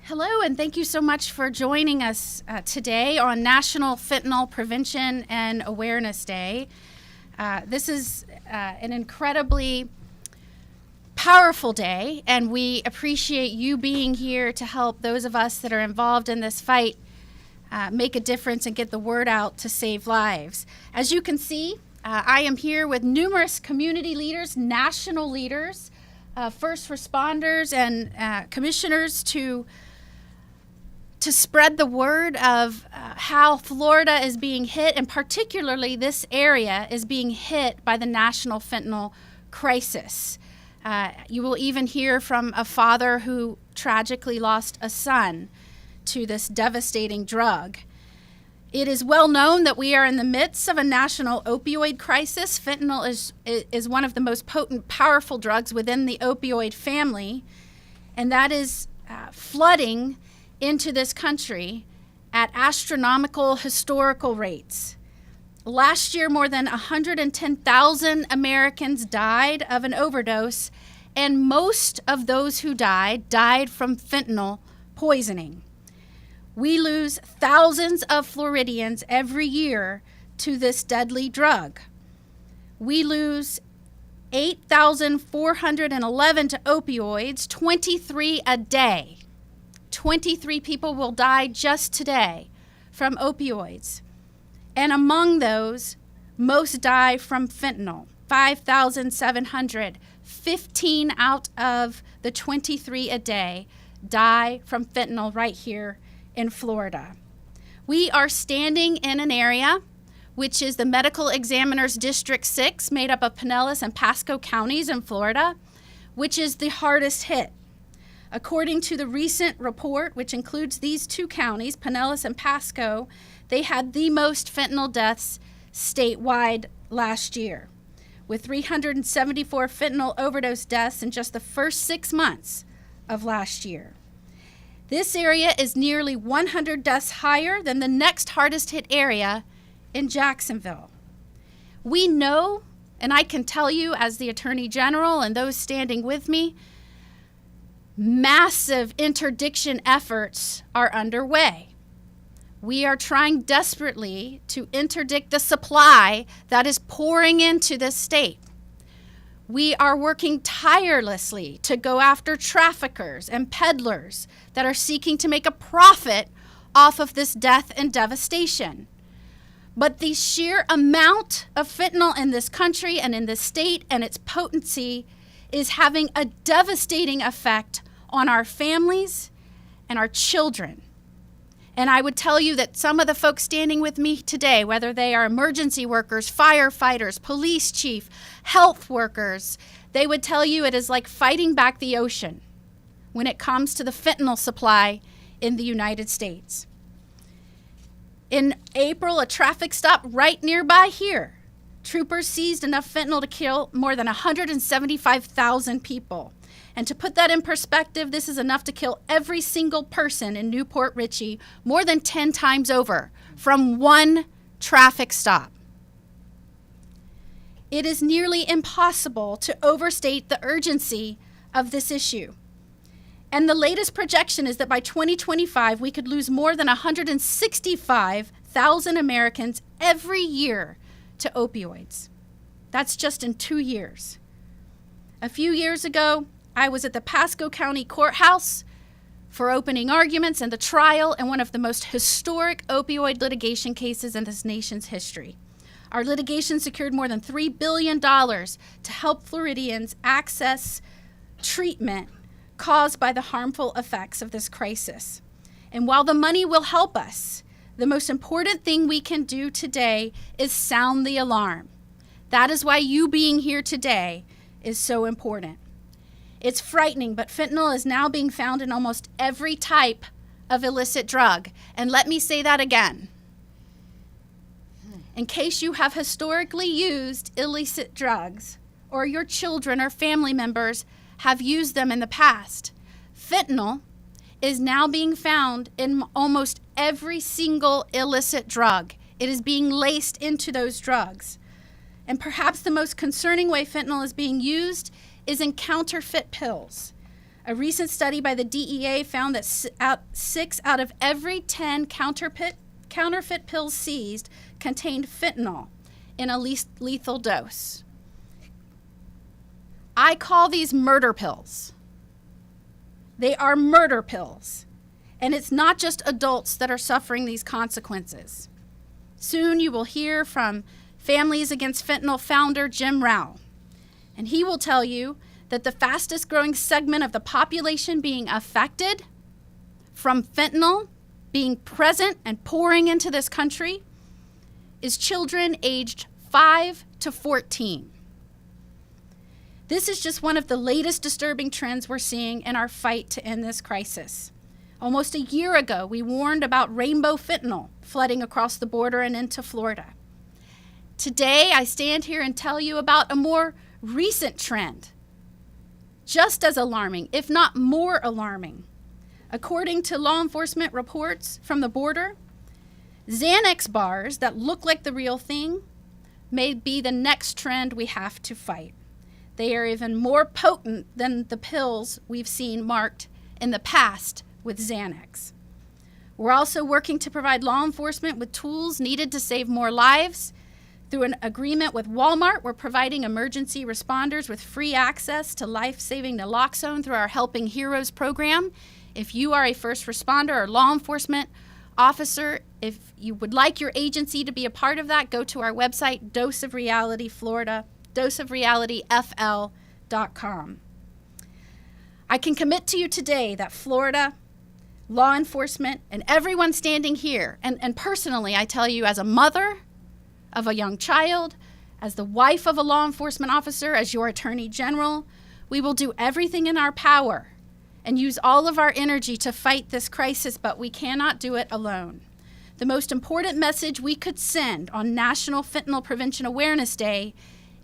Hello, and thank you so much for joining us today on National Fentanyl Prevention and Awareness Day. This is an incredibly powerful day, and we appreciate you being here to help those of us that are involved in this fight make a difference and get the word out to save lives. As you can see, I am here with numerous community leaders, national leaders, first responders, and commissioners to spread the word of how Florida is being hit, and particularly this area is being hit by the national fentanyl crisis. You will even hear from a father who tragically lost a son to this devastating drug. It is well known that we are in the midst of a national opioid crisis. Fentanyl is one of the most potent, powerful drugs within the opioid family, and that is flooding into this country at astronomical historical rates. Last year, more than 110,000 Americans died of an overdose, and most of those who died from fentanyl poisoning. We lose thousands of Floridians every year to this deadly drug. We lose 8,411 to opioids, 23 a day. 23 people will die just today from opioids. And among those, most die from fentanyl, 5,700. 15 out of the 23 a day die from fentanyl right here in Florida. We are standing in an area which is the Medical Examiner's District 6, made up of Pinellas and Pasco counties in Florida, which is the hardest hit. According to the recent report, which includes these two counties, Pinellas and Pasco, they had the most fentanyl deaths statewide last year, with 374 fentanyl overdose deaths in just the first 6 months of last year. This area is nearly 100 deaths higher than the next hardest hit area in Jacksonville. We know, and I can tell you as the Attorney General and those standing with me, massive interdiction efforts are underway. We are trying desperately to interdict the supply that is pouring into this state. We are working tirelessly to go after traffickers and peddlers that are seeking to make a profit off of this death and devastation. But the sheer amount of fentanyl in this country and in this state and its potency is having a devastating effect on our families and our children. And I would tell you that some of the folks standing with me today, whether they are emergency workers, firefighters, police chief, health workers, they would tell you it is like fighting back the ocean when it comes to the fentanyl supply in the United States. In April, a traffic stop right nearby here, troopers seized enough fentanyl to kill more than 175,000 people. And to put that in perspective, this is enough to kill every single person in Newport Richey more than 10 times over from one traffic stop. It is nearly impossible to overstate the urgency of this issue. And the latest projection is that by 2025, we could lose more than 165,000 Americans every year to opioids. That's just in 2 years. A few years ago, I was at the Pasco County Courthouse for opening arguments and the trial in one of the most historic opioid litigation cases in this nation's history. Our litigation secured more than $3 billion to help Floridians access treatment caused by the harmful effects of this crisis. And while the money will help us, the most important thing we can do today is sound the alarm. That is why you being here today is so important. It's frightening, but fentanyl is now being found in almost every type of illicit drug. And let me say that again. In case you have historically used illicit drugs, or your children or family members have used them in the past, fentanyl is now being found in almost every single illicit drug. It is being laced into those drugs. And perhaps the most concerning way fentanyl is being used is in counterfeit pills. A recent study by the DEA found that 6 out of every 10 counterfeit pills seized contained fentanyl in a lethal dose. I call these murder pills. They are murder pills. And it's not just adults that are suffering these consequences. Soon you will hear from Families Against Fentanyl founder Jim Rauh, and he will tell you that the fastest growing segment of the population being affected from fentanyl being present and pouring into this country is children aged 5 to 14. This is just one of the latest disturbing trends we're seeing in our fight to end this crisis. Almost a year ago, we warned about rainbow fentanyl flooding across the border and into Florida. Today, I stand here and tell you about a more recent trend, just as alarming, if not more alarming. According to law enforcement reports from the border, Xanax bars that look like the real thing may be the next trend we have to fight. They are even more potent than the pills we've seen marked in the past with Xanax. We're also working to provide law enforcement with tools needed to save more lives. Through an agreement with Walmart, we're providing emergency responders with free access to life-saving naloxone through our Helping Heroes program. If you are a first responder or law enforcement officer, if you would like your agency to be a part of that, go to our website, Dose of Reality Florida, doseofrealityfl.com. I can commit to you today that Florida law enforcement and everyone standing here, and personally, I tell you as a mother of a young child, as the wife of a law enforcement officer, as your attorney general, we will do everything in our power and use all of our energy to fight this crisis, but we cannot do it alone. The most important message we could send on National Fentanyl Prevention Awareness Day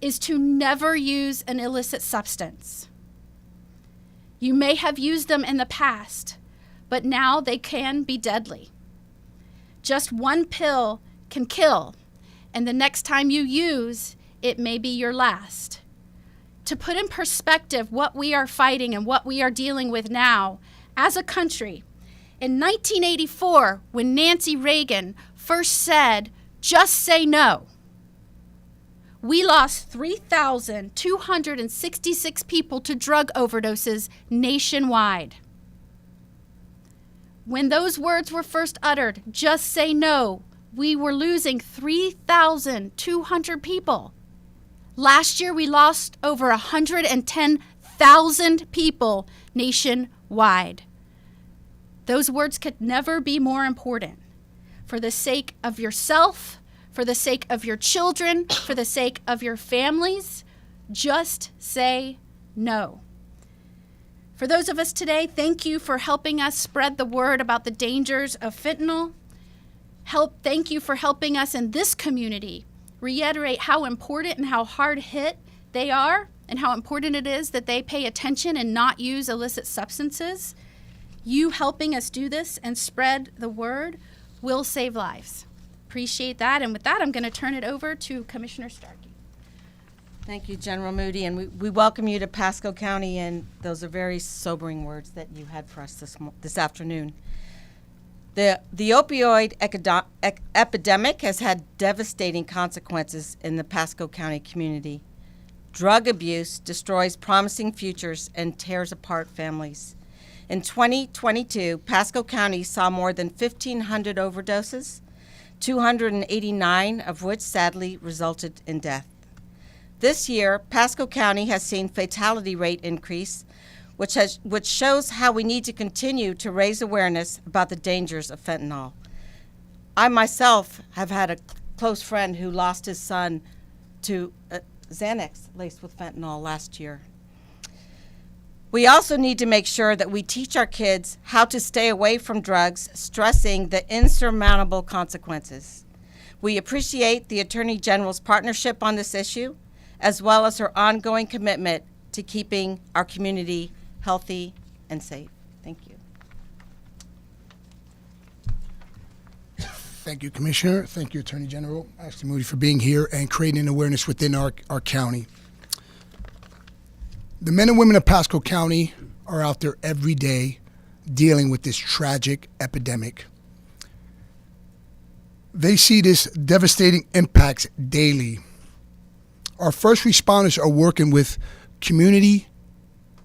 is to never use an illicit substance. You may have used them in the past, but now they can be deadly. Just one pill can kill, and the next time you use, it may be your last. To put in perspective what we are fighting and what we are dealing with now as a country, in 1984, when Nancy Reagan first said, "Just say no," we lost 3,266 people to drug overdoses nationwide. When those words were first uttered, "Just say no," we were losing 3,200 people. Last year, we lost over 110,000 people nationwide. Those words could never be more important. For the sake of yourself, for the sake of your children, for the sake of your families, just say no. For those of us today, thank you for helping us spread the word about the dangers of fentanyl. Thank you for helping us in this community reiterate how important and how hard hit they are and how important it is that they pay attention and not use illicit substances. You helping us do this and spread the word will save lives. Appreciate that. And with that, I'm going to turn it over to Commissioner Starkey. Thank you, General Moody, and we welcome you to Pasco County, and those are very sobering words that you had for us this afternoon. The opioid epidemic has had devastating consequences in the Pasco County community. Drug abuse destroys promising futures and tears apart families. In 2022, Pasco County saw more than 1,500 overdoses, 289 of which sadly resulted in death. This year, Pasco County has seen fatality rate increase, which shows how we need to continue to raise awareness about the dangers of fentanyl. I myself have had a close friend who lost his son to Xanax laced with fentanyl last year. We also need to make sure that we teach our kids how to stay away from drugs, stressing the insurmountable consequences. We appreciate the Attorney General's partnership on this issue, as well as her ongoing commitment to keeping our community healthy and safe. Thank you. Thank you, Commissioner. Thank you, Attorney General AG Moody, for being here and creating awareness within our county. The men and women of Pasco County are out there every day dealing with this tragic epidemic. They see this devastating impacts daily. Our first responders are working with community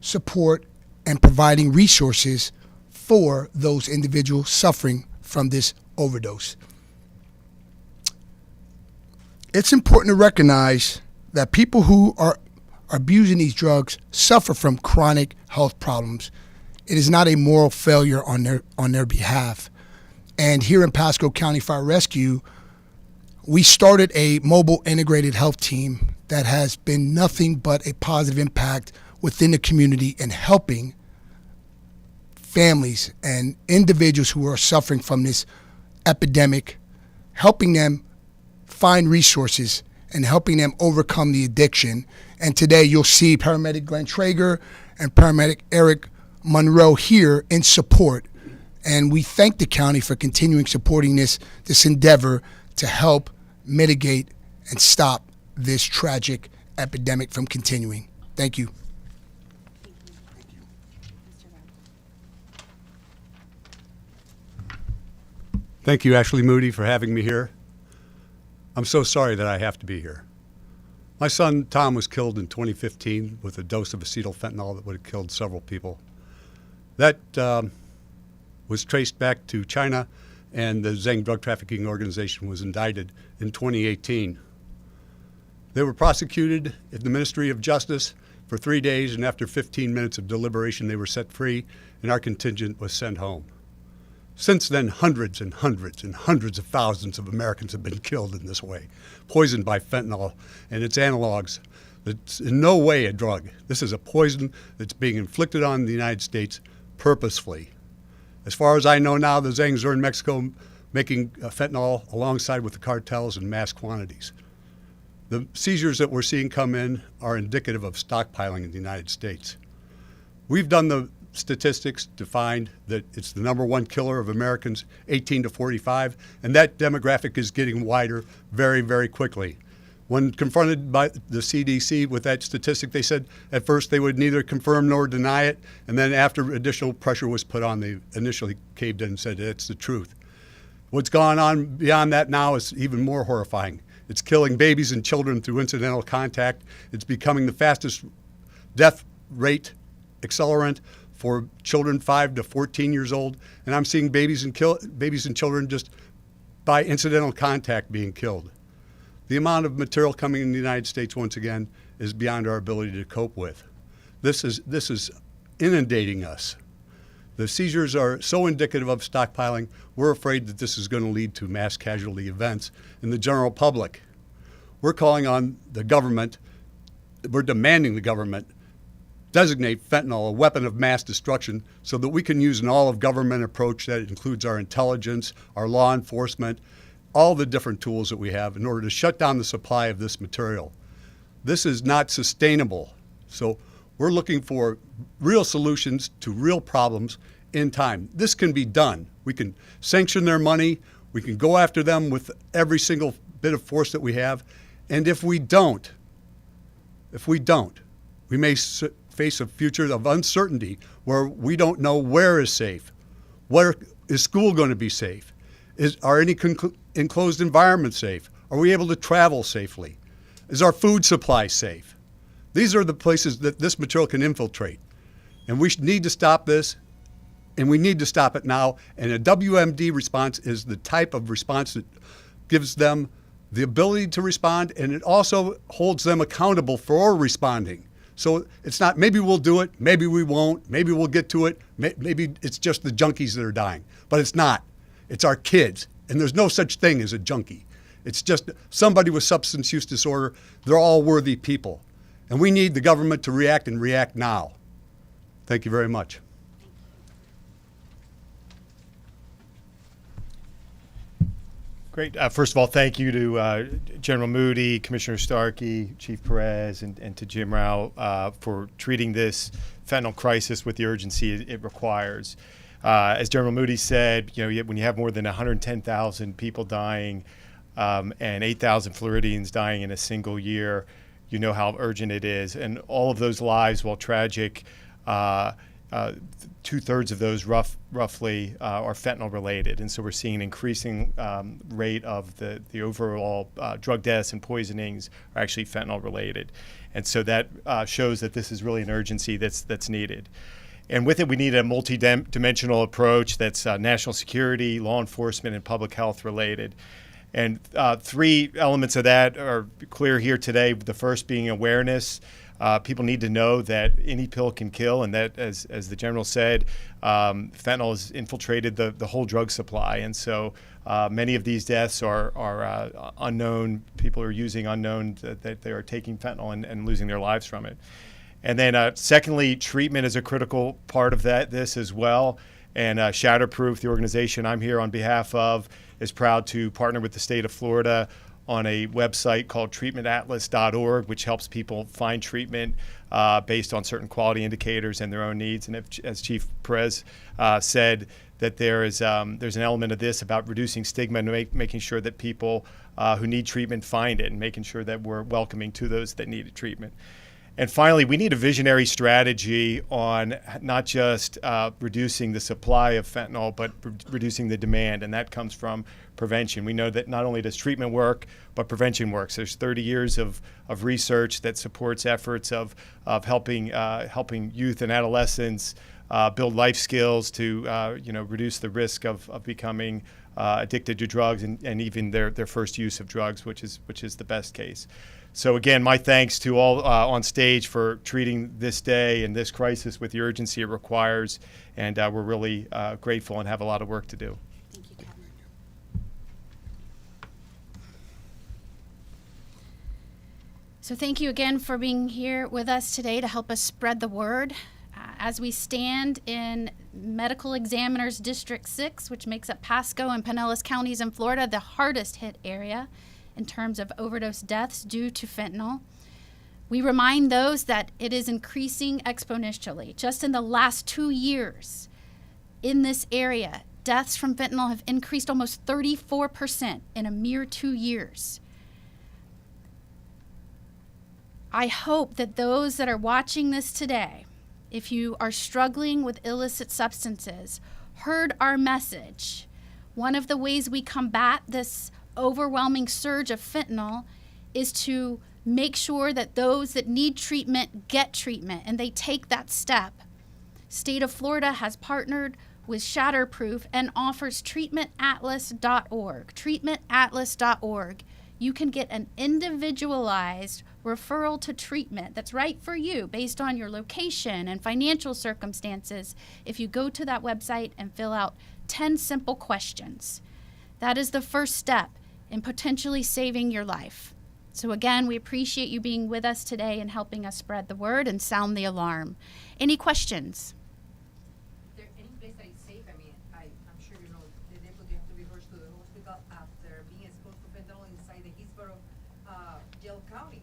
support and providing resources for those individuals suffering from this overdose. It's important to recognize that people who are abusing these drugs suffer from chronic health problems. It is not a moral failure on their behalf. And here in Pasco County Fire Rescue, we started a mobile integrated health team that has been nothing but a positive impact within the community in helping families and individuals who are suffering from this epidemic, helping them find resources and helping them overcome the addiction. And today you'll see paramedic Glenn Traeger and paramedic Eric Monroe here in support. And we thank the county for continuing supporting this endeavor to help mitigate and stop this tragic epidemic from continuing. Thank you. Thank you, Ashley Moody, for having me here. I'm so sorry that I have to be here. My son, Tom, was killed in 2015 with a dose of acetyl fentanyl that would have killed several people. That was traced back to China, and the Zhang drug trafficking organization was indicted in 2018. They were prosecuted at the Ministry of Justice for 3 days, and after 15 minutes of deliberation, they were set free, and our contingent was sent home. Since then, hundreds and hundreds and hundreds of thousands of Americans have been killed in this way, poisoned by fentanyl and its analogs. It's in no way a drug. This is a poison that's being inflicted on the United States purposefully. As far as I know now, the Zhangs are in Mexico making fentanyl alongside with the cartels in mass quantities. The seizures that we're seeing come in are indicative of stockpiling in the United States. We've done the statistics to find that it's the #1 killer of Americans 18 to 45, and that demographic is getting wider very, very quickly. When confronted by the CDC with that statistic, they said at first they would neither confirm nor deny it, and then after additional pressure was put on, they initially caved in and said it's the truth. What's gone on beyond that now is even more horrifying. It's killing babies and children through incidental contact. It's becoming the fastest death rate accelerant for children 5 to 14 years old, and I'm seeing babies and children just by incidental contact being killed. The amount of material coming in the United States, once again, is beyond our ability to cope with. This is inundating us. The seizures are so indicative of stockpiling, we're afraid that this is going to lead to mass casualty events in the general public. We're calling on the government, we're demanding the government designate fentanyl a weapon of mass destruction so that we can use an all-of-government approach that includes our intelligence, our law enforcement, all the different tools that we have in order to shut down the supply of this material. This is not sustainable. So we're looking for real solutions to real problems in time. This can be done. We can sanction their money. We can go after them with every single bit of force that we have. And if we don't, we may face a future of uncertainty where we don't know where is safe. Where is school going to be safe? Are any enclosed environments safe? Are we able to travel safely? Is our food supply safe? These are the places that this material can infiltrate. And we need to stop this, and we need to stop it now. And a WMD response is the type of response that gives them the ability to respond, and it also holds them accountable for responding. So it's not, maybe we'll do it, maybe we won't, maybe we'll get to it, maybe it's just the junkies that are dying. But it's not. It's our kids. And there's no such thing as a junkie. It's just somebody with substance use disorder. They're all worthy people. And we need the government to react and react now. Thank you very much. Great. First of all, thank you to General Moody, Commissioner Starkey, Chief Perez, and to Jim Rauh for treating this fentanyl crisis with the urgency it requires. As General Moody said, when you have more than 110,000 people dying and 8,000 Floridians dying in a single year, you know how urgent it is. And all of those lives, while tragic, 2/3 of those roughly are fentanyl related, and so we're seeing an increasing rate of the overall drug deaths and poisonings are actually fentanyl related, and so that shows that this is really an urgency that's needed. And with it, we need a multi-dimensional approach that's national security, law enforcement, and public health related. And 3 elements of that are clear here today. The first being awareness. People need to know that any pill can kill, and that, as the general said, fentanyl has infiltrated the whole drug supply. And so many of these deaths are unknown. People are using unknown that they are taking fentanyl and losing their lives from it. And then secondly, treatment is a critical part of this as well. And Shatterproof, the organization I'm here on behalf of, is proud to partner with the state of Florida on a website called treatmentatlas.org, which helps people find treatment based on certain quality indicators and their own needs. And as Chief Perez said, that there's an element of this about reducing stigma and making sure that people who need treatment find it, and making sure that we're welcoming to those that need treatment. And finally, we need a visionary strategy on not just reducing the supply of fentanyl, but reducing the demand, and that comes from prevention. We know that not only does treatment work, but prevention works. There's 30 years of research that supports efforts of helping youth and adolescents build life skills to reduce the risk of becoming addicted to drugs and even their first use of drugs, which is the best case. So again, my thanks to all on stage for treating this day and this crisis with the urgency it requires, and we're really grateful and have a lot of work to do. Thank you, Kathryn. So thank you again for being here with us today to help us spread the word. As we stand in Medical Examiner's District 6, which makes up Pasco and Pinellas counties in Florida, the hardest hit area in terms of overdose deaths due to fentanyl, we remind those that it is increasing exponentially. Just in the last 2 years in this area, deaths from fentanyl have increased almost 34% in a mere 2 years. I hope that those that are watching this today, if you are struggling with illicit substances, heard our message. One of the ways we combat this overwhelming surge of fentanyl is to make sure that those that need treatment get treatment, and they take that step. State of Florida has partnered with Shatterproof and offers treatmentatlas.org. Treatmentatlas.org. You can get an individualized referral to treatment that's right for you based on your location and financial circumstances if you go to that website and fill out 10 simple questions. That is the first step in potentially saving your life. So again, we appreciate you being with us today and helping us spread the word and sound the alarm. Any questions? Is there any place that is safe? I mean, I'm sure you know the deputy have to be rushed to the hospital after being exposed to fentanyl inside the Hillsborough jail county.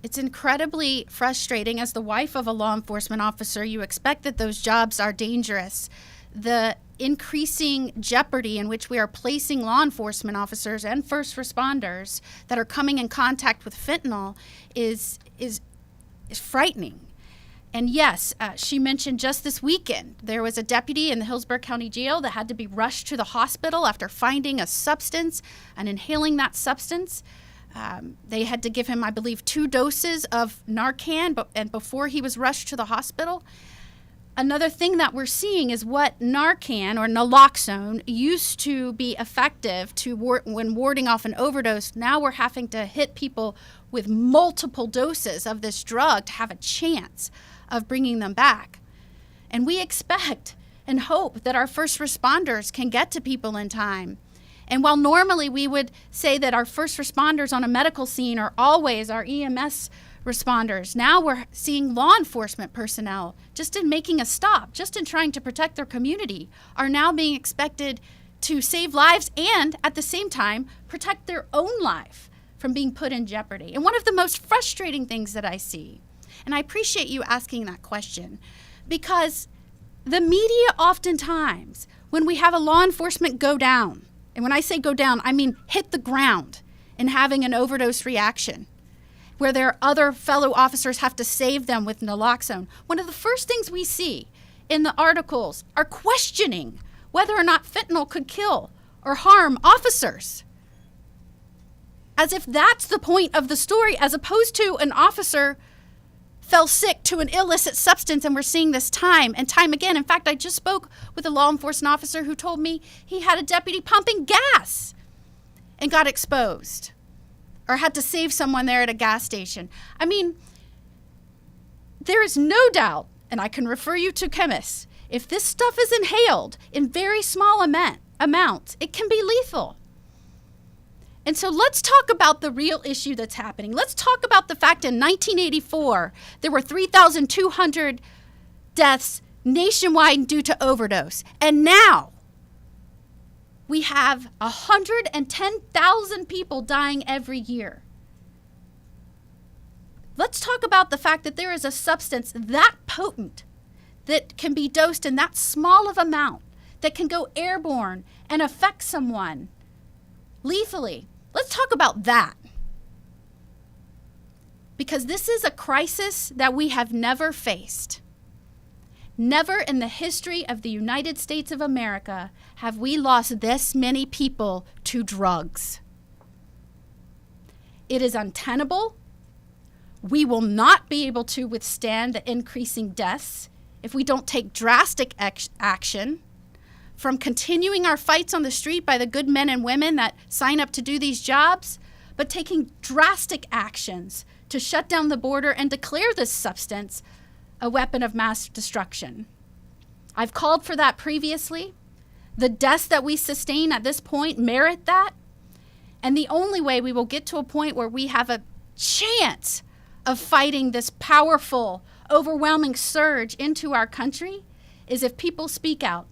It's incredibly frustrating. As the wife of a law enforcement officer, you expect that those jobs are dangerous. The increasing jeopardy in which we are placing law enforcement officers and first responders that are coming in contact with fentanyl is frightening. And yes, she mentioned just this weekend, there was a deputy in the Hillsborough County Jail that had to be rushed to the hospital after finding a substance and inhaling that substance. They had to give him, I believe, 2 doses of Narcan, and before he was rushed to the hospital. Another thing that we're seeing is what Narcan or naloxone used to be effective when warding off an overdose. Now we're having to hit people with multiple doses of this drug to have a chance of bringing them back. And we expect and hope that our first responders can get to people in time. And while normally we would say that our first responders on a medical scene are always our EMS responders, now we're seeing law enforcement personnel, just in making a stop, just in trying to protect their community, are now being expected to save lives and, at the same time, protect their own life from being put in jeopardy. And one of the most frustrating things that I see, and I appreciate you asking that question, because the media oftentimes, when we have a law enforcement go down, and when I say go down, I mean hit the ground and having an overdose reaction, where their other fellow officers have to save them with naloxone. One of the first things we see in the articles are questioning whether or not fentanyl could kill or harm officers. As if that's the point of the story, as opposed to an officer fell sick to an illicit substance, and we're seeing this time and time again. In fact, I just spoke with a law enforcement officer who told me he had a deputy pumping gas and got exposed, or had to save someone there at a gas station. I mean, there is no doubt, and I can refer you to chemists, if this stuff is inhaled in very small amounts, it can be lethal. And so let's talk about the real issue that's happening. Let's talk about the fact in 1984, there were 3,200 deaths nationwide due to overdose. And now we have 110,000 people dying every year. Let's talk about the fact that there is a substance that potent that can be dosed in that small of amount, that can go airborne and affect someone lethally. Let's talk about that. Because this is a crisis that we have never faced. Never in the history of the United States of America have we lost this many people to drugs. It is untenable. We will not be able to withstand the increasing deaths if we don't take drastic action, from continuing our fights on the street by the good men and women that sign up to do these jobs, but taking drastic actions to shut down the border and declare this substance a weapon of mass destruction. I've called for that previously. The deaths that we sustain at this point merit that. And the only way we will get to a point where we have a chance of fighting this powerful, overwhelming surge into our country is if people speak out.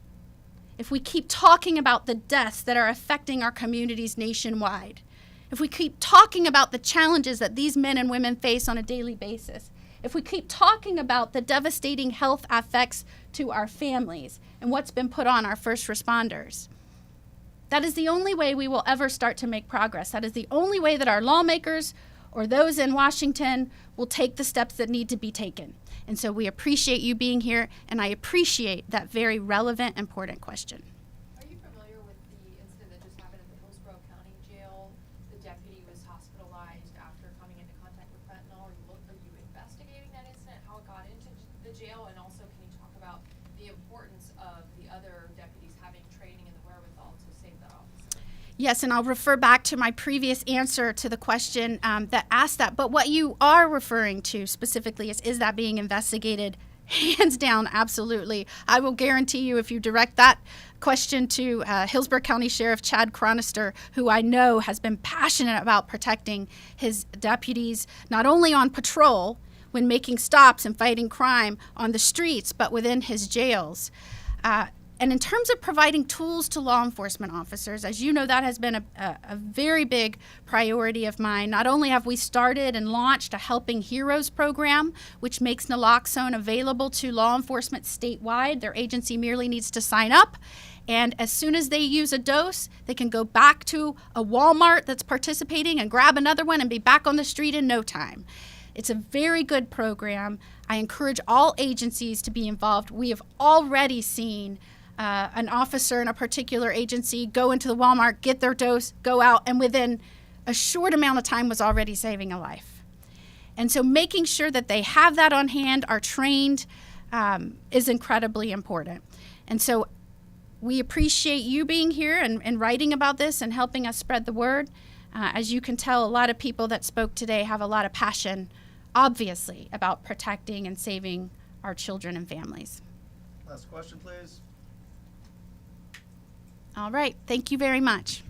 If we keep talking about the deaths that are affecting our communities nationwide, if we keep talking about the challenges that these men and women face on a daily basis, if we keep talking about the devastating health effects to our families and what's been put on our first responders, that is the only way we will ever start to make progress. That is the only way that our lawmakers or those in Washington will take the steps that need to be taken. And so we appreciate you being here, and I appreciate that very relevant, important question. Are you familiar with the incident that just happened at the Hillsborough County Jail? The deputy was hospitalized after coming into contact with fentanyl. Are you investigating that incident, how it got into the jail? And also, can you talk about the importance of the other deputies having training and the wherewithal to save that officer? Yes, and I'll refer back to my previous answer to the question that asked that. But what you are referring to specifically is that being investigated? Hands down, absolutely. I will guarantee you, if you direct that question to Hillsborough County Sheriff Chad Chronister, who I know has been passionate about protecting his deputies, not only on patrol when making stops and fighting crime on the streets, but within his jails. And in terms of providing tools to law enforcement officers, as you know, that has been a very big priority of mine. Not only have we started and launched a Helping Heroes program, which makes naloxone available to law enforcement statewide. Their agency merely needs to sign up. And as soon as they use a dose, they can go back to a Walmart that's participating and grab another one and be back on the street in no time. It's a very good program. I encourage all agencies to be involved. We have already seen an officer in a particular agency go into the Walmart, get their dose, go out, and within a short amount of time was already saving a life. And so making sure that they have that on hand, are trained, is incredibly important. And so we appreciate you being here and writing about this and helping us spread the word. As you can tell, a lot of people that spoke today have a lot of passion, obviously, about protecting and saving our children and families. Last question, please. All right. Thank you very much.